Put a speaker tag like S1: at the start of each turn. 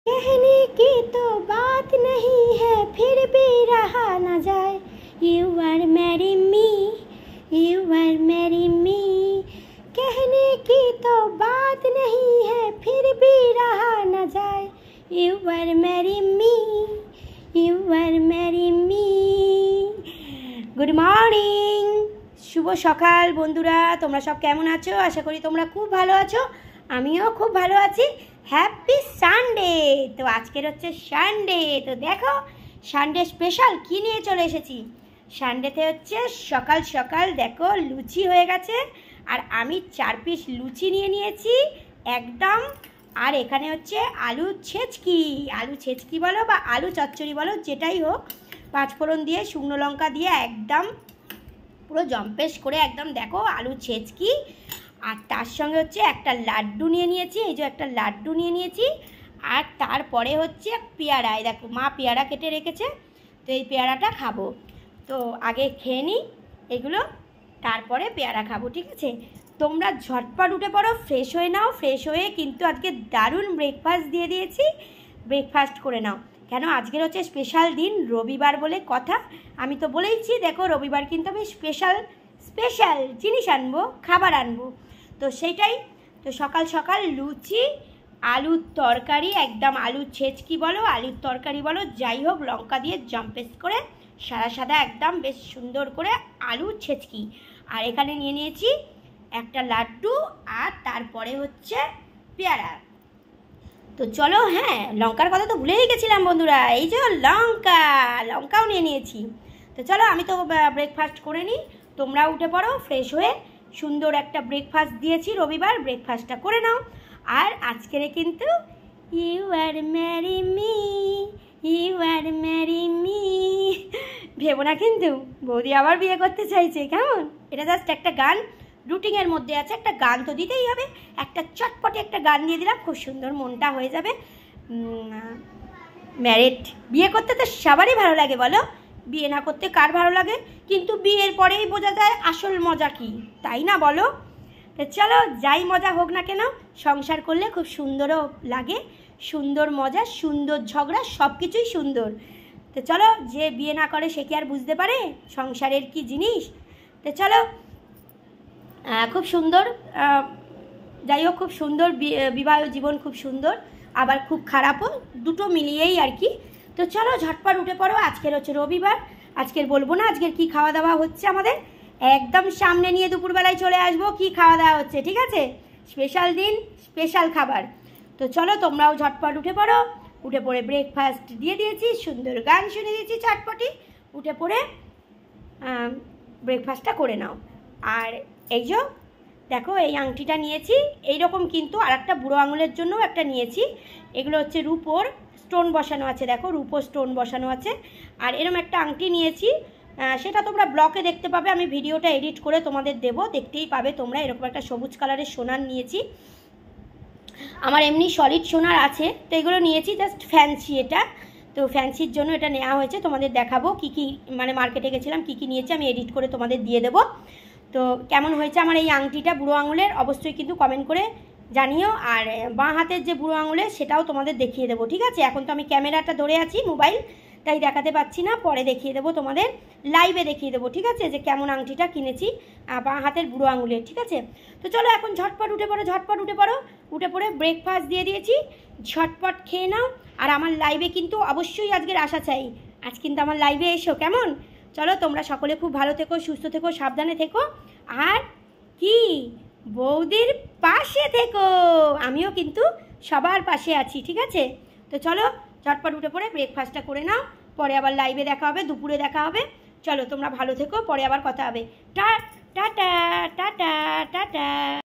S1: कहने की तो बात नहीं है फिर भी रहा न जाए। You are marry me, you are marry me। कहने की तो बात नहीं है फिर भी रहा न जाए। You are marry me, you are marry me। Good morning, শুভ সকাল বন্ধুরা। তোমরা সব কেমন আছো? আশা করি তোমরা খুব ভালো আছো, আমিও খুব ভালো আছি। Happy Sunday. তো আজকের হচ্ছে সানডে, তো দেখো সানডে স্পেশাল কি নিয়ে চলে এসেছি। সানডেতে হচ্ছে সকাল সকাল দেখো লুচি হয়ে গেছে, আর আমি 4 পিস লুচি নিয়ে নিয়েছি একদম। আর এখানে হচ্ছে আলু ছেচকি বলো বা আলু চচ্চড়ি বলো, যেটাই হোক, 5 ফোড়ন দিয়ে শুকনো লঙ্কা দিয়ে একদম পুরো জম্পেশ করে একদম দেখো আলু ছেচকি। আর তার সঙ্গে হচ্ছে একটা লাড্ডু নিয়ে নিয়েছি, এই যে একটা লাড্ডু নিয়ে নিয়েছি। আর তারপরে হচ্ছে পেয়ারা, এই দেখো মা পেয়ারা কেটে রেখেছে, তো এই পেয়ারাটা খাবো। তো আগে খেয়ে নিই এগুলো, তারপরে পেয়ারা খাবো, ঠিক আছে? তোমরা ঝটপট উঠে পড়ো, ফ্রেশ হয়ে নাও। ফ্রেশ হয়ে কিন্তু আজকে দারুণ ব্রেকফাস্ট দিয়ে দিয়েছি, ব্রেকফাস্ট করে নাও। কেন আজকের হচ্ছে স্পেশাল দিন, রবিবার বলে কথা। আমি তো বলেইছি দেখো রবিবার কিন্তু আমি স্পেশাল জিনিস আনবো, খাবার আনবো, তো সেইটাই। তো সকাল সকাল লুচি, আলুর তরকারি, একদম আলু ছেচকি বলো, আলুর তরকারি বলো, যাই হোক, লঙ্কা দিয়ে জম্পেস করে সাদা একদম বেশ সুন্দর করে আলু ছেচকি। আর এখানে নিয়ে নিয়েছি একটা লাড্ডু, আর তারপরে হচ্ছে পেয়ারা। তো চলো, হ্যাঁ লঙ্কার কথা তো ভুলেই গেছিলাম বন্ধুরা, এই যে লঙ্কাও নিয়ে নিয়েছি। তো চলো আমি তো ব্রেকফাস্ট করে নিই, তোমরা উঠে পড়ো ফ্রেশ হয়ে। সুন্দর একটা ব্রেকফাস্ট দিয়েছি রবিবার, ব্রেকফাস্টটা করে নাও। আর আজকের কিন্তু you are marry me, you are marry me ভেবো না কিন্তু বৌদি আবার বিয়ে করতে চাইছে, কেমন? এটা জাস্ট একটা গান, রুটিনের মধ্যে আছে, একটা গান তো দিতেই হবে। একটা চটপটে একটা গান দিয়ে দিলাম, খুব সুন্দর, মনটা হয়ে যাবে ম্যারিড। বিয়ে করতে তো সবারই ভালো লাগে বলো, বিয়ে না করতে কার ভালো লাগে? কিন্তু বিয়ের পরেই বোঝা যায় আসল মজা কি, তাই না বলো? তো চলো, যাই মজা হোক না কেন, সংসার করলে খুব সুন্দরও লাগে, সুন্দর মজা, সুন্দর ঝগড়া, সব কিছুই সুন্দর। তো চলো, যে বিয়ে না করে সে কি আর বুঝতে পারে সংসারের কি জিনিস? তো চলো, খুব সুন্দর, যাই হোক, খুব সুন্দর বিবাহ জীবন, খুব সুন্দর আবার খুব খারাপও, দুটো মিলিয়েই আর কি। তো চলো ঝটপট উঠে পড়ো। আজকের হচ্ছে রবিবার, আজকের বলবো না আজকের কি খাওয়া দাওয়া হচ্ছে আমাদের, একদম সামনে নিয়ে দুপুরবেলায় চলে আসবো কি খাওয়া দাওয়া হচ্ছে, ঠিক আছে? স্পেশাল দিন, স্পেশাল খাবার। তো চলো তোমরাও ঝটপট উঠে পড়ো। উঠে পড়ে ব্রেকফাস্ট দিয়ে দিয়েছি, সুন্দর গান শুনে দিয়েছি চটপটি, উঠে পড়ে ব্রেকফাস্টটা করে নাও। আর এই যে দেখো এই আংটিটা নিয়েছি, এইরকম কিন্তু আর একটা বুড়ো আঙুলের জন্য একটা নিয়েছি। এগুলো হচ্ছে রূপোর স্টোন বসানো আছে, দেখো রূপোর স্টোন বসানো আছে। আর এরকম একটা আংটি নিয়েছি, সেটা তোমরা ব্লকে দেখতে পাবে, আমি ভিডিওটা এডিট করে তোমাদের দেবো, দেখতেই পাবে তোমরা। এরকম একটা সবুজ কালারের সোনার নিয়েছি, আমার এমনি সলিড সোনার আছে, তো এগুলো নিয়েছি জাস্ট ফ্যান্সি এটা। তো ফ্যান্সির জন্য এটা নেওয়া হয়েছে, তোমাদের দেখাবো কি কি, মানে মার্কেটে গেছিলাম কি কি নিয়েছি আমি এডিট করে তোমাদের দিয়ে দেবো। তো কেমন হয়েছে আমার এই আংটিটা বুড়ো আঙুলের, অবশ্যই কিন্তু কমেন্ট করে জানিও। আর বাঁ হাতের যে বুড়ো আঙুলের সেটাও তোমাদের দেখিয়ে দেবো, ঠিক আছে? এখন তো আমি ক্যামেরাটা ধরে আছি মোবাইল, তাই দেখাতে পাচ্ছি না, পরে দেখিয়ে দেবো তোমাদের, লাইভে দেখিয়ে দেবো, ঠিক আছে? যে কেমন আংটিটা কিনেছি বাঁ হাতের বুড়ো আঙুলের, ঠিক আছে? তো চলো এখন ঝটপট উঠে পড়ো, ঝটপট উঠে পড়ো। উঠে পড়ে ব্রেকফাস্ট দিয়ে দিয়েছি, ঝটপট খেয়ে নাও। আর আমার লাইভে কিন্তু অবশ্যই আজকের আসা চাই, আজ কিন্তু আমার লাইভে এসো, কেমন? চলো তোমরা সকলে খুব ভালো থেকো, সুস্থ থেকো, সাবধানে থেকো। আর কি, বৌদির পাশে থেকো, আমিও কিন্তু সবার পাশে আছি, ঠিক আছে? তো চলো ঝটপট উঠে পড়ে ব্রেকফাস্টটা করে নাও, পরে আবার লাইভে দেখা হবে, দুপুরে দেখা হবে। চলো তোমরা ভালো থেকো, পরে আবার কথা হবে। Tata tata tata.